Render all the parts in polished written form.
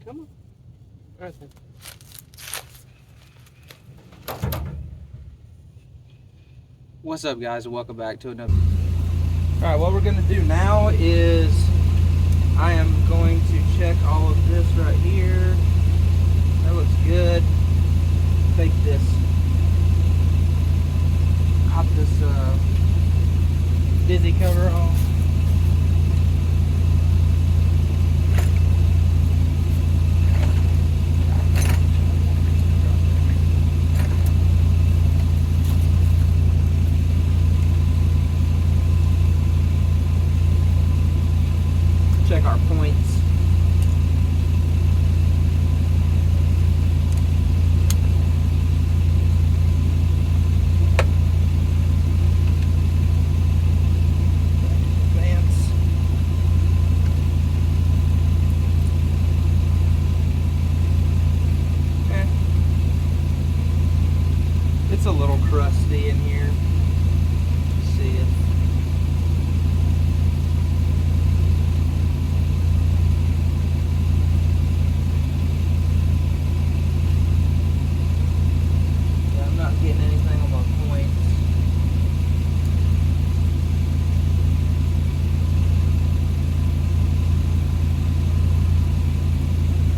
Come on. Right there. What's up, guys, and welcome back to another. Alright, what we're going to do now is I am going to check all of this right here. That looks good. Take this, pop this dizzy cover off. Check our points. Advance. It's a little crusty in here. See it. Getting anything on my points.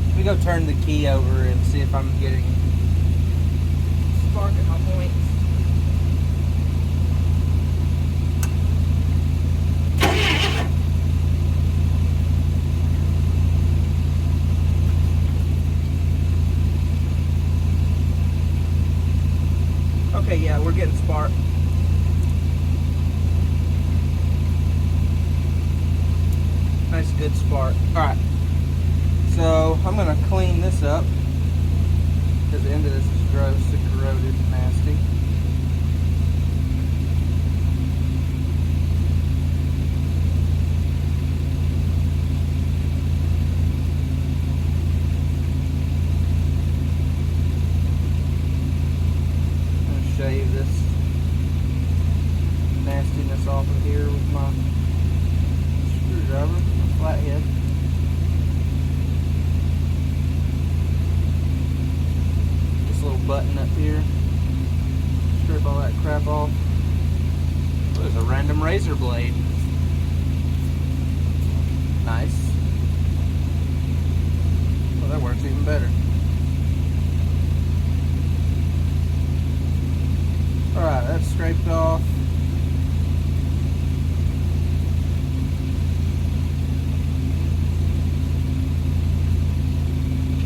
Let me go turn the key over and see if I'm getting spark in my points. Okay, yeah, we're getting spark. Nice, good spark. Alright, so I'm going to clean this up because the end of this is gross and corroded and nasty. Shave this nastiness off of here with my screwdriver, my flathead. This little button up here, strip all that crap off. Oh, there's a random razor blade. Nice. Well, that works even better. Alright, that's scraped off.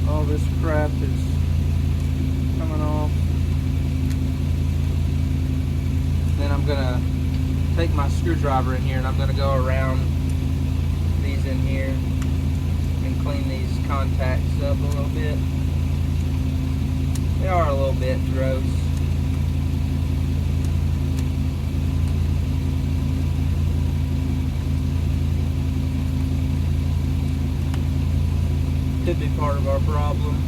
All this crap is coming off. Then I'm gonna take my screwdriver in here and I'm gonna go around these in here and clean these contacts up a little bit. They are a little bit gross. Could be part of our problem.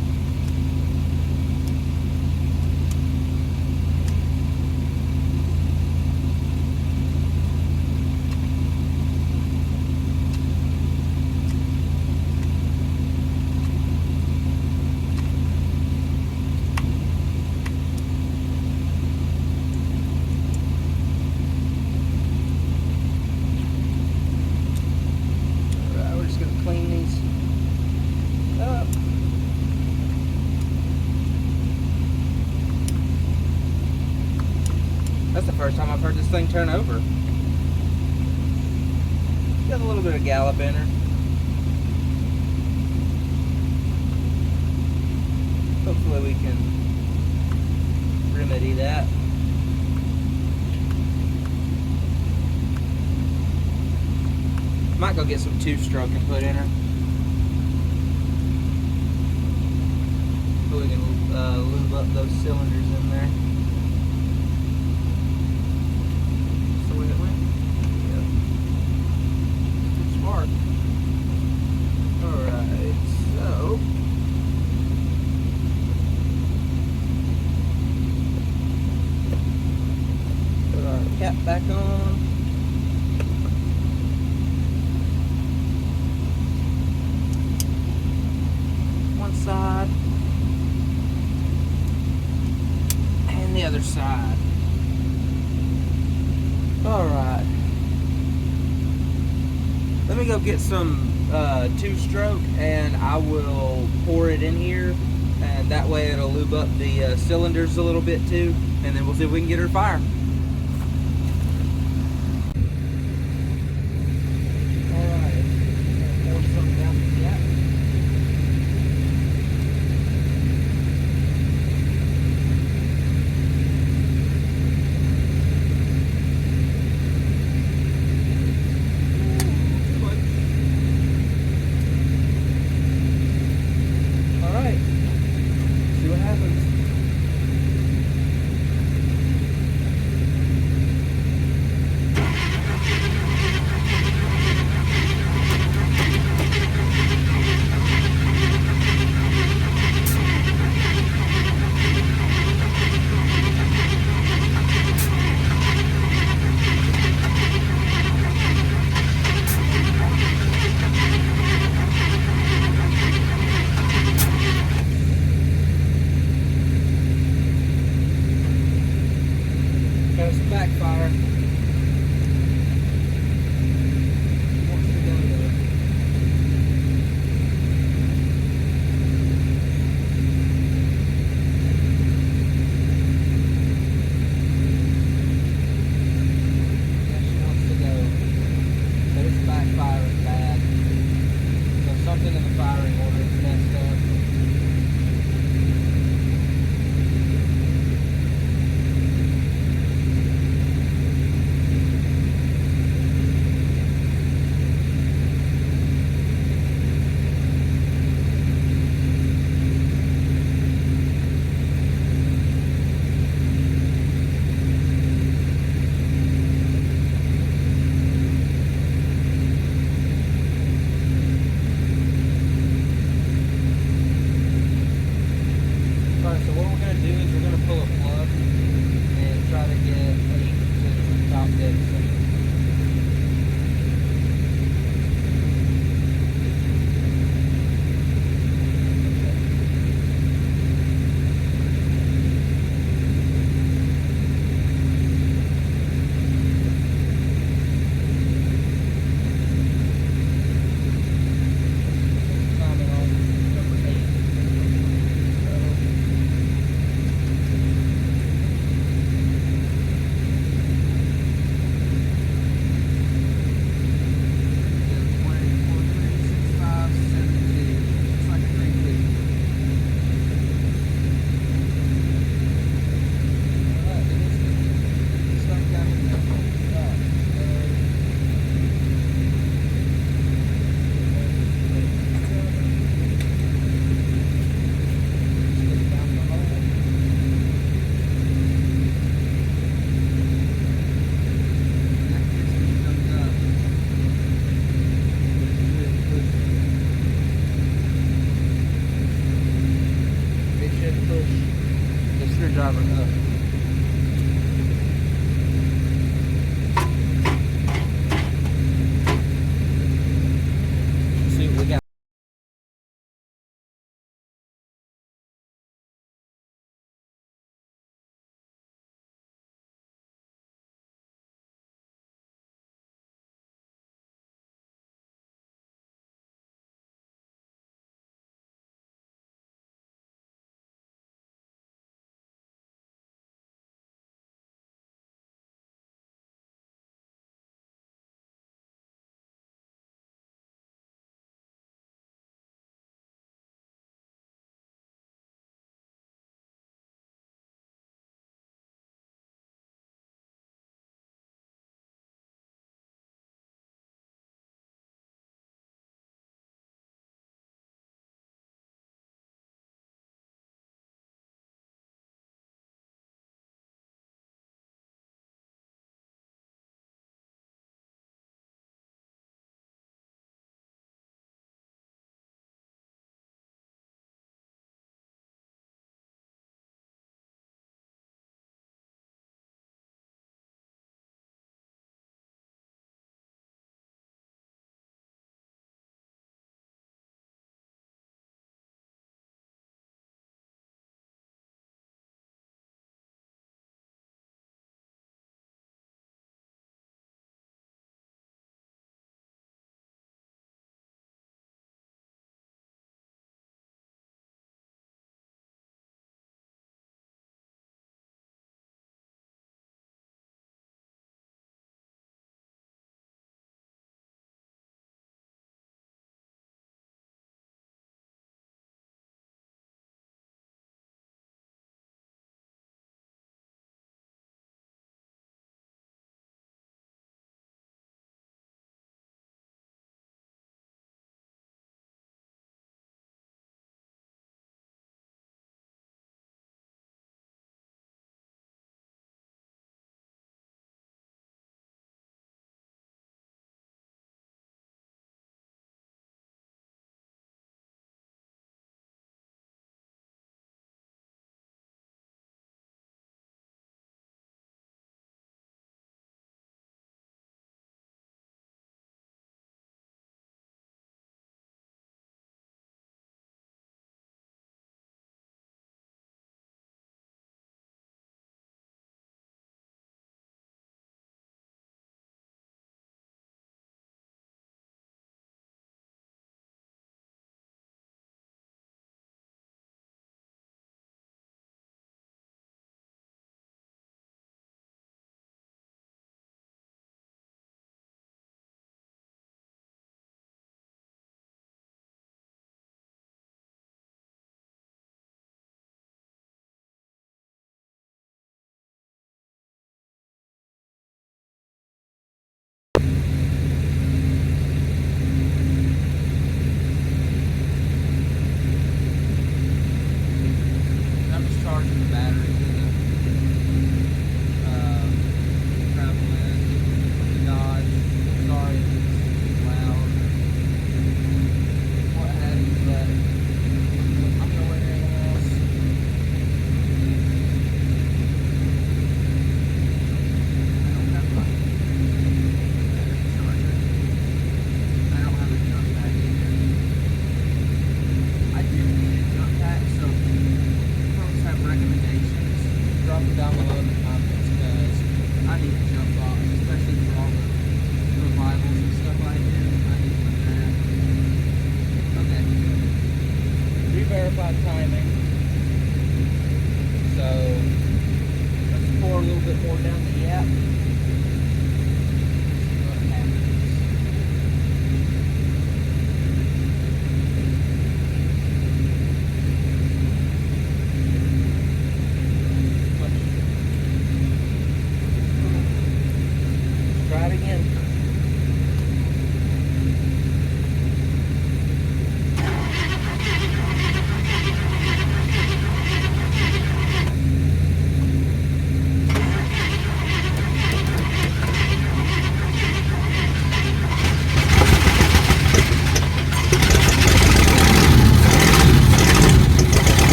Alright, we're just going to clean these up. That's the first time I've heard this thing turn over. Got a little bit of gallop in her. Hopefully we can remedy that. Might go get some two-stroke and put in her. So we can lube up those cylinders in there. So it went. Yep. Good spark. Alright, so put our cap back on. other side. Alright. Let me go get some two-stroke and I will pour it in here, and that way it'll lube up the cylinders a little bit too, and then we'll see if we can get her to fire.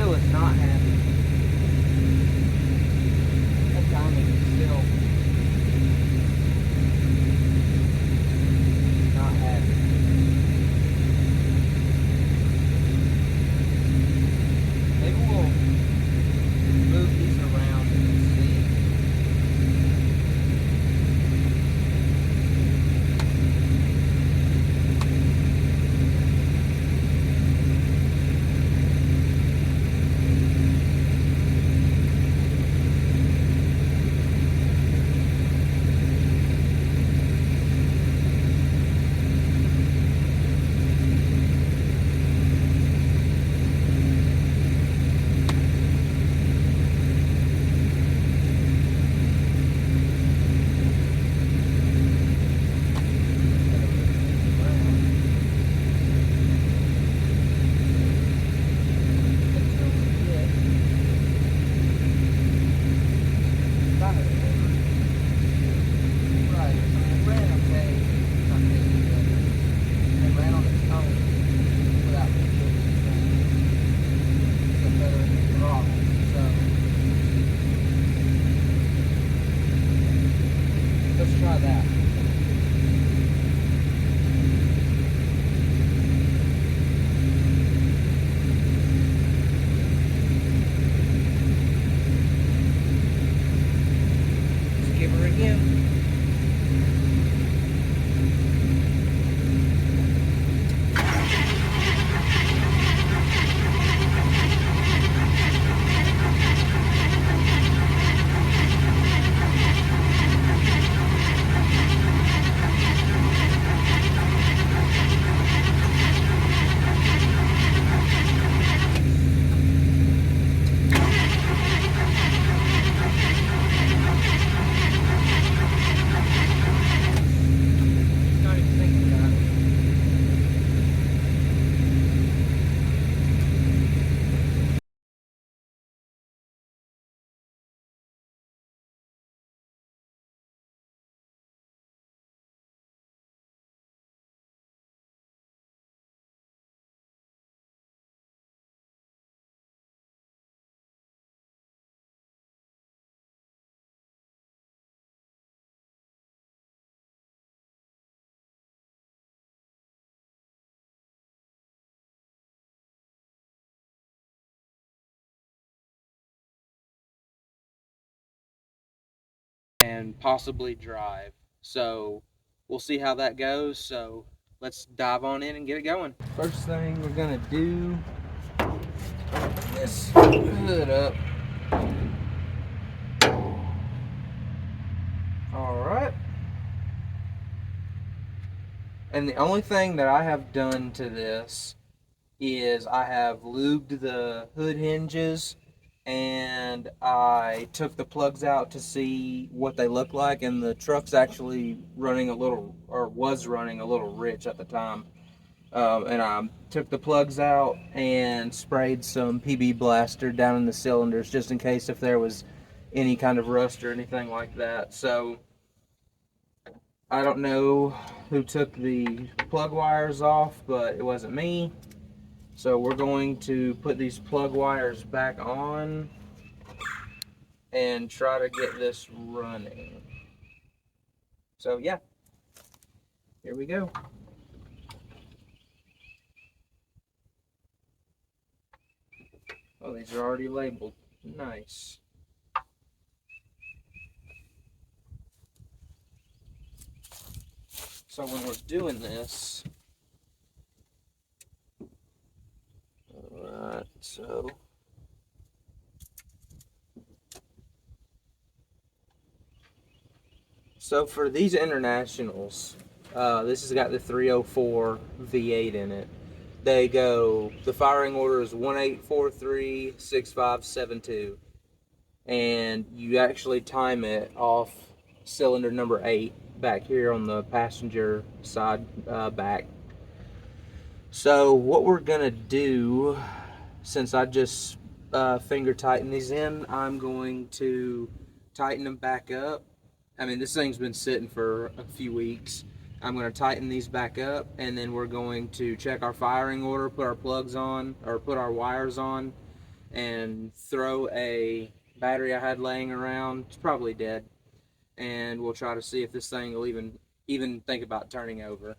still is not happy. That timing is still not happy. Maybe we'll move these around and see. Let's try that. Let's give her again. Not even thinking about it. And possibly drive. So we'll see how that goes. So let's dive on in and get it going. First thing we're gonna do, open this hood up. All right. And the only thing that I have done to this is I have lubed the hood hinges and I took the plugs out to see what they look like, and the truck's actually running a little, or was running a little rich at the time. And I took the plugs out and sprayed some PB Blaster down in the cylinders just in case if there was any kind of rust or anything like that. So I don't know who took the plug wires off, but it wasn't me. So we're going to put these plug wires back on and try to get this running. So yeah, here we go. Oh, these are already labeled. Nice. So when we're doing this, alright, so for these internationals, this has got the 304 V8 in it. They go, the firing order is 18436572, and you actually time it off cylinder number 8 back here on the passenger side back. So what we're gonna do, since I just finger tighten these in, I'm going to tighten them back up. I mean, this thing's been sitting for a few weeks. I'm going to tighten these back up, and then we're going to check our firing order, put our plugs on, or put our wires on, and throw a battery I had laying around. It's probably dead. And we'll try to see if this thing will even think about turning over.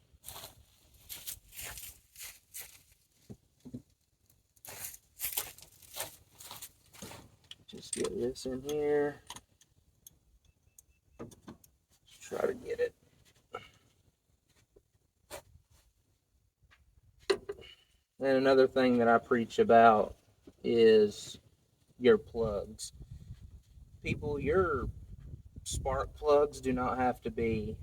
Just get this in here. Try to get it. And another thing that I preach about is your plugs. People, your spark plugs do not have to be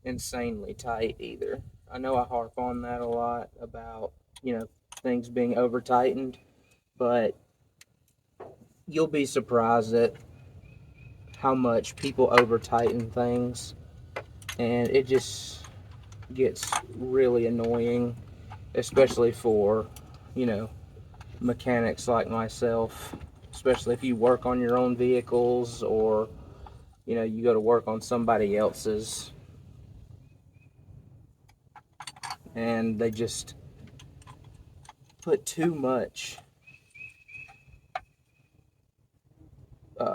insanely tight either. I know I harp on that a lot about, things being over tightened, but you'll be surprised at how much people over tighten things, and it just gets really annoying, especially for, mechanics like myself, especially if you work on your own vehicles or, you go to work on somebody else's, and they just put too much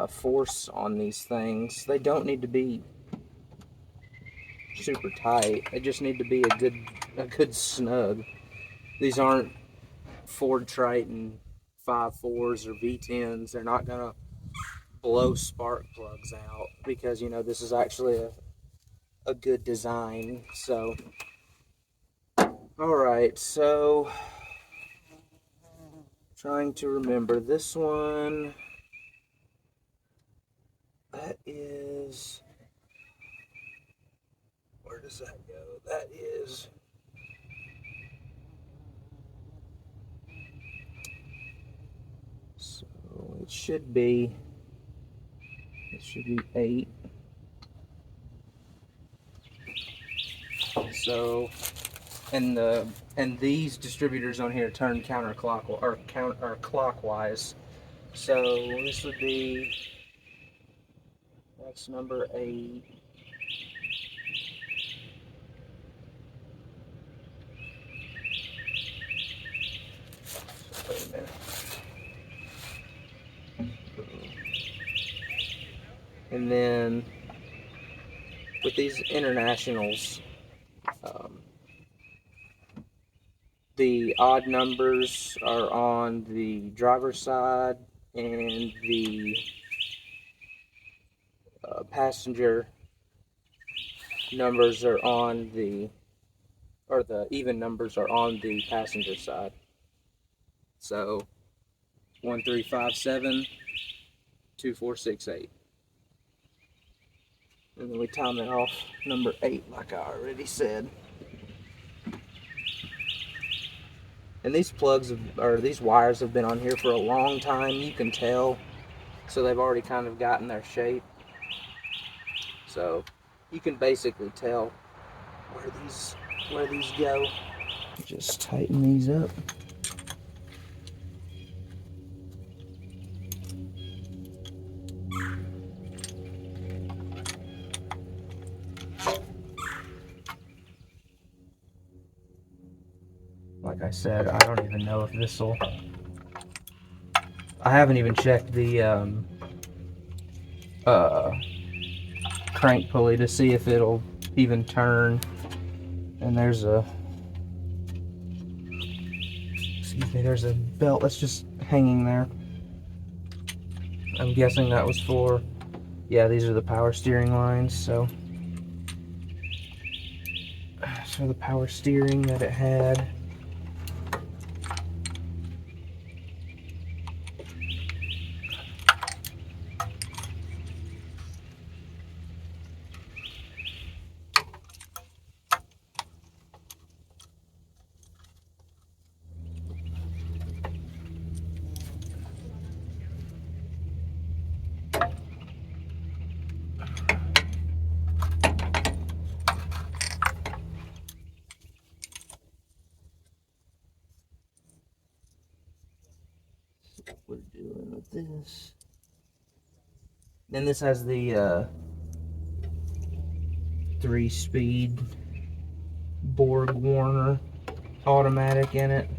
force on these things. They don't need to be super tight. They just need to be a good snug. These aren't Ford Triton 5.4s or V10s. They're not gonna blow spark plugs out because this is actually a good design. So, all right. So, trying to remember this one. That is. Where does that go? That is. So it should be 8. So, and these distributors on here turn counterclockwise or clockwise. So this would be, that's number 8. Wait a minute. And then with these internationals, the odd numbers are on the driver's side, and the passenger numbers are on the even numbers are on the passenger side. So 1357 2468. And then we time it off number 8, like I already said. And these these wires have been on here for a long time. You can tell. So they've already kind of gotten their shape. So you can basically tell where these go. Just tighten these up. Like I said, I don't even know if this'll. I haven't even checked the crank pulley to see if it'll even turn. And there's there's a belt that's just hanging there. I'm guessing that was for, yeah, these are the power steering lines, so it's for the power steering that it had. What we're doing with this. Then this has the 3-speed Borg Warner automatic in it.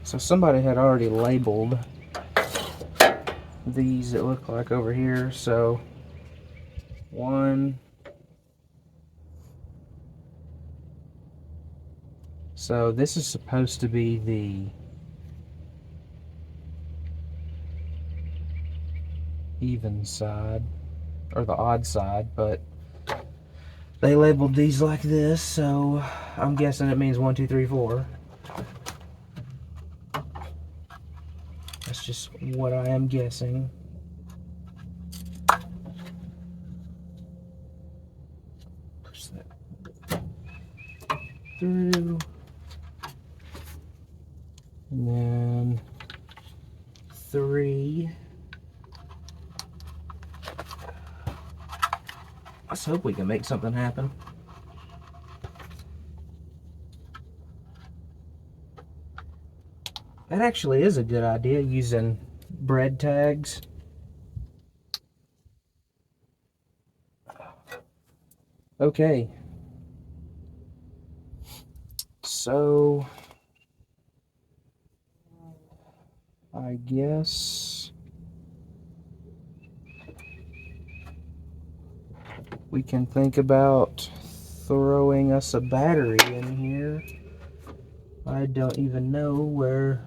So somebody had already labeled these, it looked like, over here. So one. So this is supposed to be the even side, or the odd side, but they labeled these like this, so I'm guessing it means 1, 2, 3, 4. That's just what I am guessing. Push that through. And then 3. Let's hope we can make something happen. That actually is a good idea, using bread tags. Okay. So I guess we can think about throwing us a battery in here. I don't even know where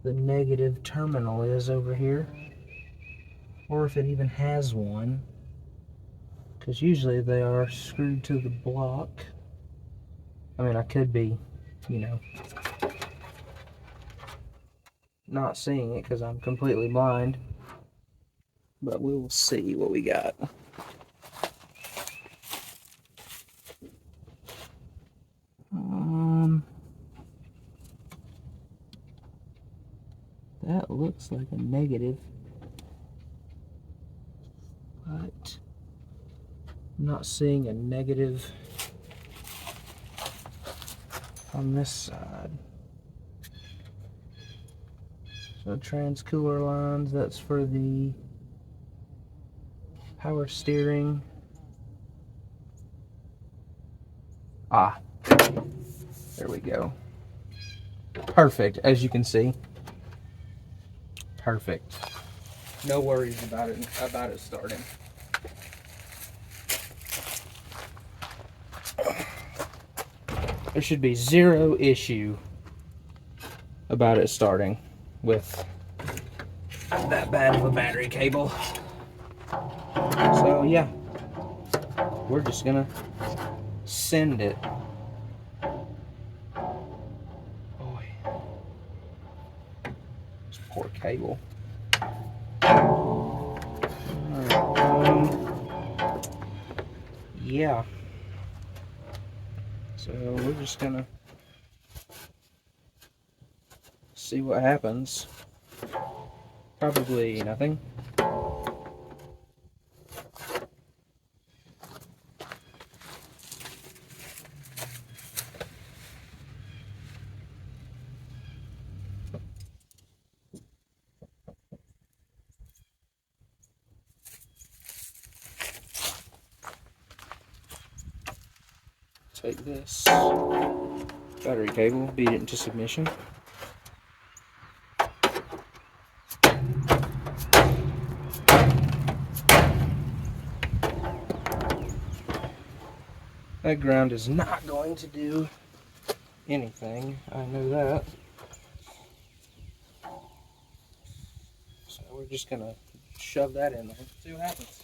the negative terminal is over here, or if it even has one, because usually they are screwed to the block. I mean, I could be, you know, not seeing it because I'm completely blind, but we will see what we got. That looks like a negative, but I'm not seeing a negative on this side. So trans-cooler lines, that's for the power steering. Ah, there we go. Perfect, as you can see. Perfect. No worries about it starting. There should be zero issue about it starting with that bad of a battery cable. So yeah, we're just gonna send it. Boy, this poor cable. Yeah. So we're just gonna see what happens. Probably nothing. Take this battery cable, beat it into submission. That ground is not going to do anything, I know that. So we're just gonna shove that in there, see what happens.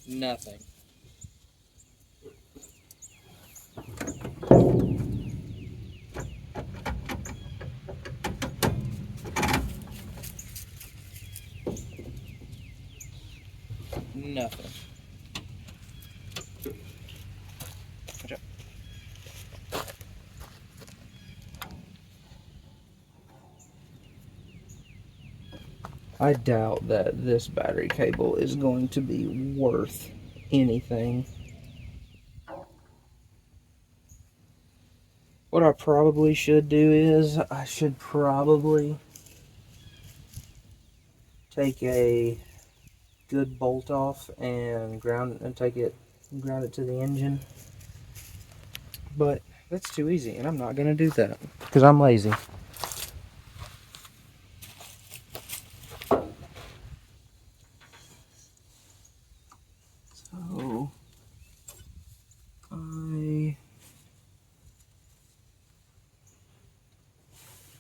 Nothing. Nothing. Watch out. I doubt that this battery cable is going to be worth anything. What I probably should do is I should probably take a good bolt off and ground and take it ground it to the engine. But that's too easy, and I'm not gonna do that because I'm lazy. So I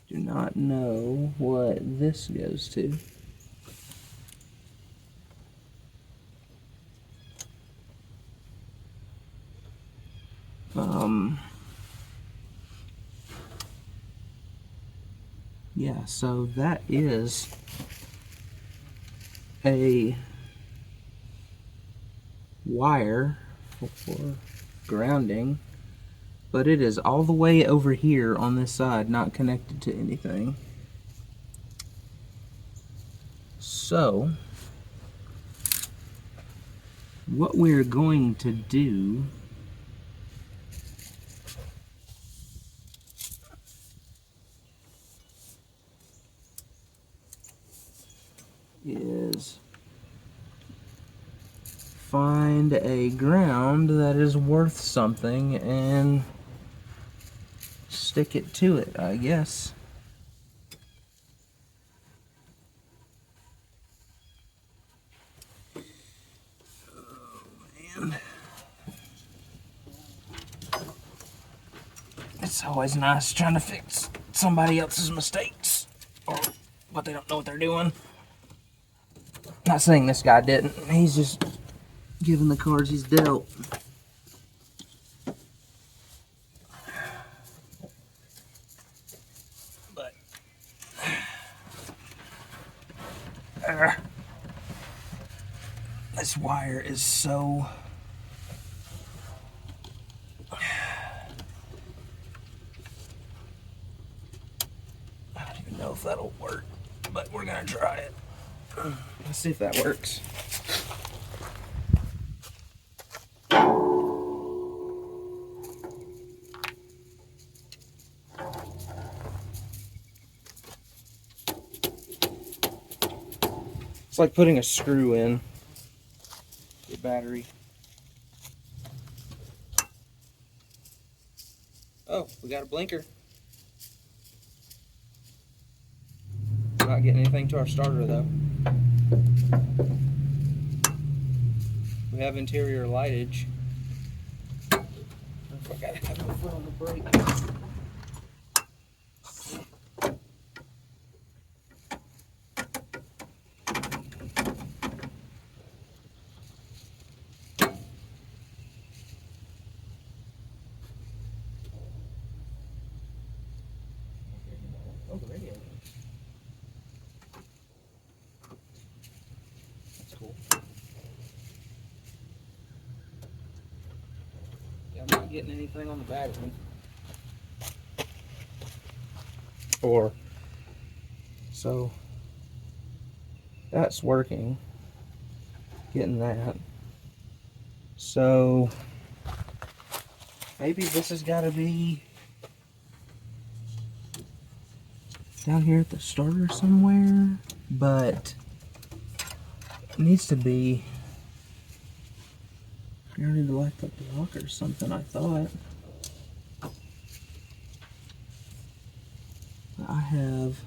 do not know what this goes to. Yeah, so that is a wire for grounding, but it is all the way over here on this side, not connected to anything. So what we're going to do is find a ground that is worth something and stick it to it, I guess. Oh man. It's always nice trying to fix somebody else's mistakes, or what they don't know what they're doing. Not saying this guy didn't, he's just given the cards he's dealt. But this wire is so... I don't even know if that'll work, but we're gonna try it. Let's see if that works. It's like putting a screw in your battery. Oh, we got a blinker. Not getting anything to our starter though. We have interior lightage. I gotta have my foot on the brake. Oh, the radio. That's cool. Yeah, I'm not getting anything on the battery. So that's working. Getting that. So maybe this has got to be down here at the starter somewhere, but it needs to be grounded like the block or something, I thought. I have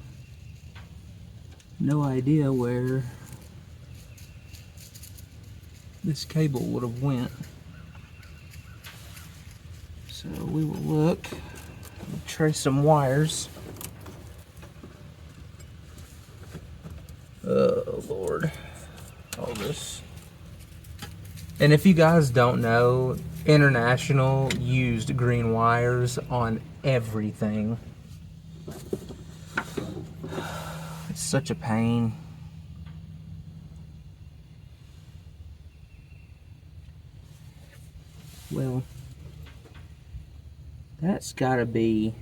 no idea where this cable would have went. So we will look, we'll trace some wires. Oh Lord, all this. And if you guys don't know, International used green wires on everything. It's such a pain. Well, that's gotta be...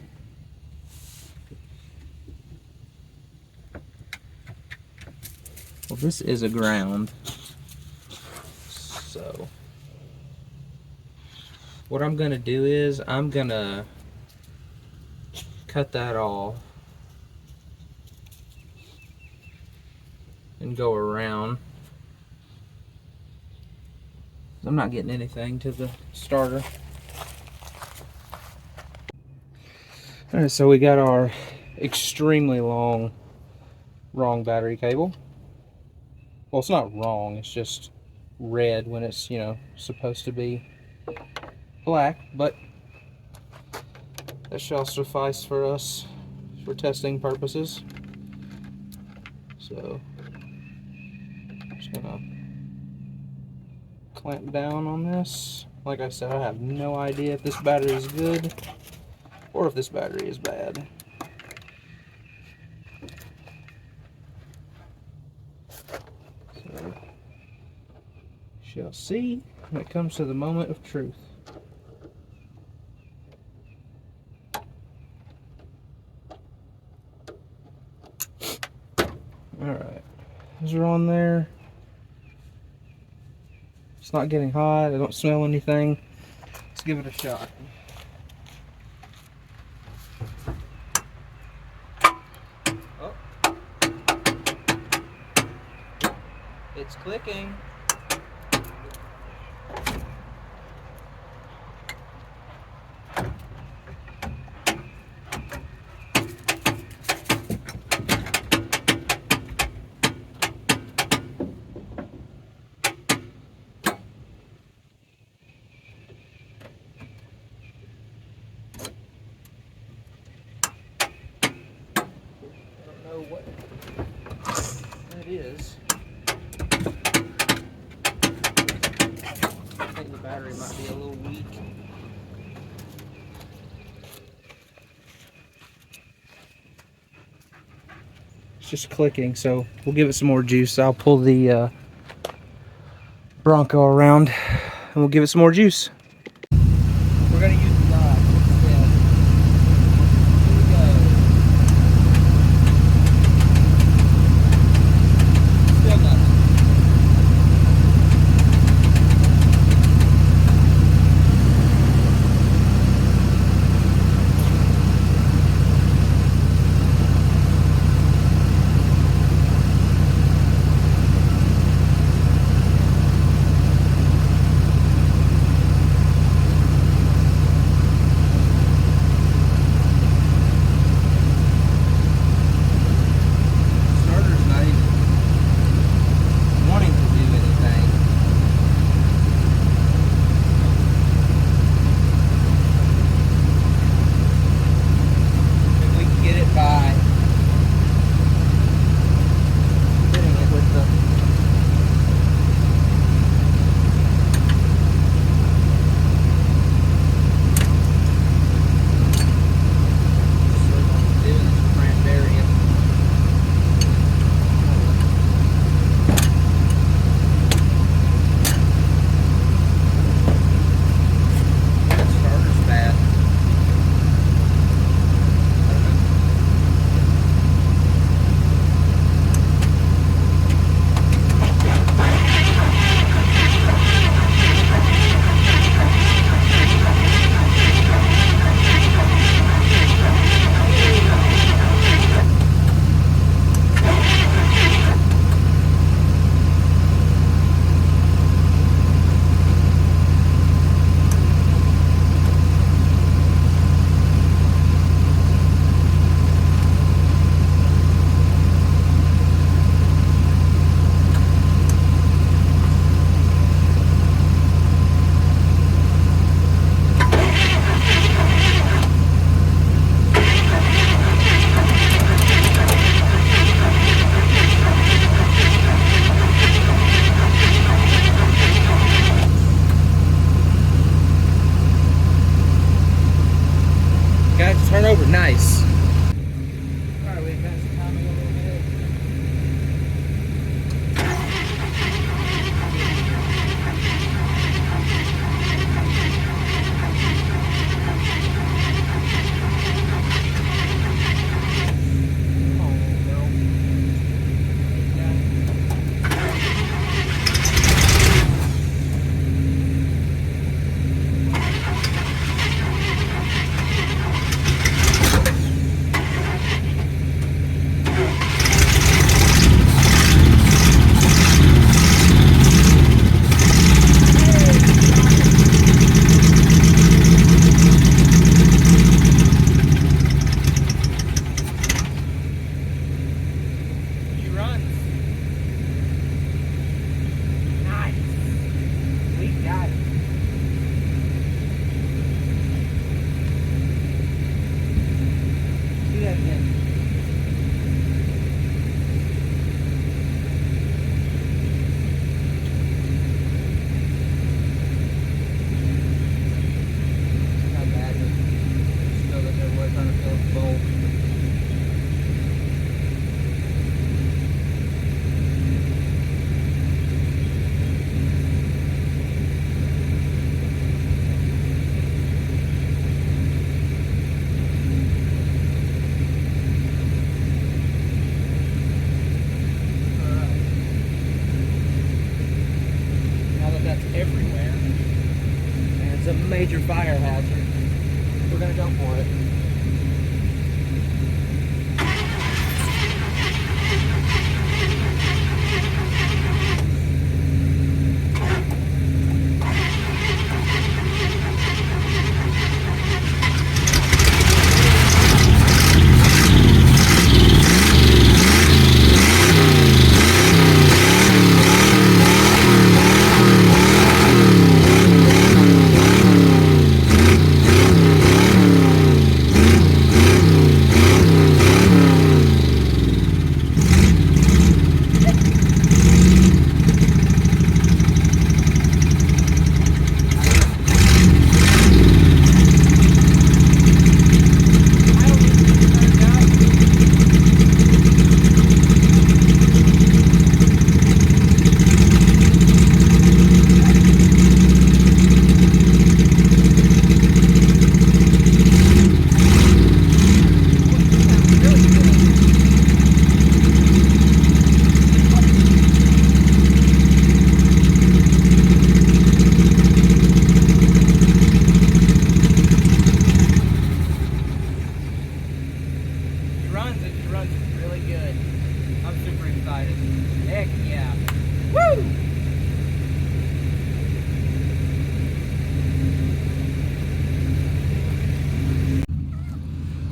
Well, this is a ground. So what I'm gonna do is I'm gonna cut that off and go around. I'm not getting anything to the starter. Alright, so we got our extremely long wrong battery cable. Well, it's not wrong, it's just red when it's, you know, supposed to be black, but that shall suffice for us for testing purposes. So, just gonna clamp down on this. Like I said, I have no idea if this battery is good or if this battery is bad. So, shall see when it comes to the moment of truth. Alright, those are on there. It's not getting hot, I don't smell anything. Let's give it a shot. Oh. It's clicking. What that is. I think the battery might be a little weak. It's just clicking, so we'll give it some more juice. I'll pull the Bronco around and we'll give it some more juice. We're going to use the rod instead. Here we go. Still nothing. Turn over, nice. Alright, we advanced the timing a little bit. go for it. It runs really good. I'm super excited. Heck yeah. Woo!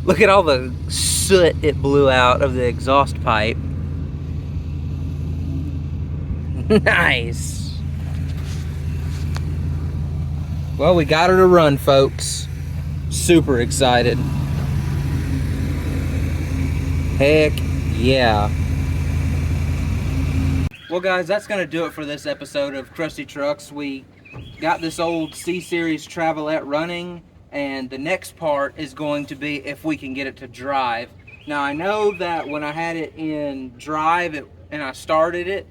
Look at all the soot it blew out of the exhaust pipe. Nice. Well, we got her to run, folks. Super excited. Heck yeah. Well guys, that's gonna do it for this episode of Crusty Trucks. We got this old C Series Travelette running, and the next part is going to be if we can get it to drive. Now I know that when I had it in drive and I started it,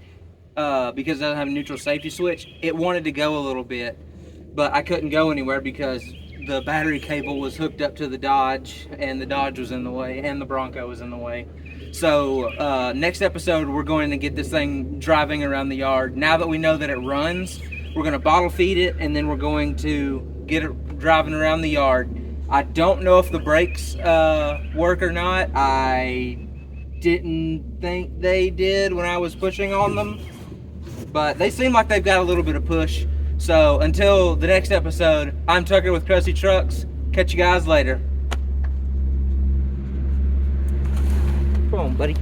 because it doesn't have a neutral safety switch, it wanted to go a little bit, but I couldn't go anywhere because the battery cable was hooked up to the Dodge, and the Dodge was in the way, and the Bronco was in the way. So next episode, we're going to get this thing driving around the yard. Now that we know that it runs, we're going to bottle feed it, and then we're going to get it driving around the yard. I don't know if the brakes work or not. I didn't think they did when I was pushing on them, but they seem like they've got a little bit of push. So until the next episode, I'm Tucker with Crusty Trucks. Catch you guys later. Come on, buddy.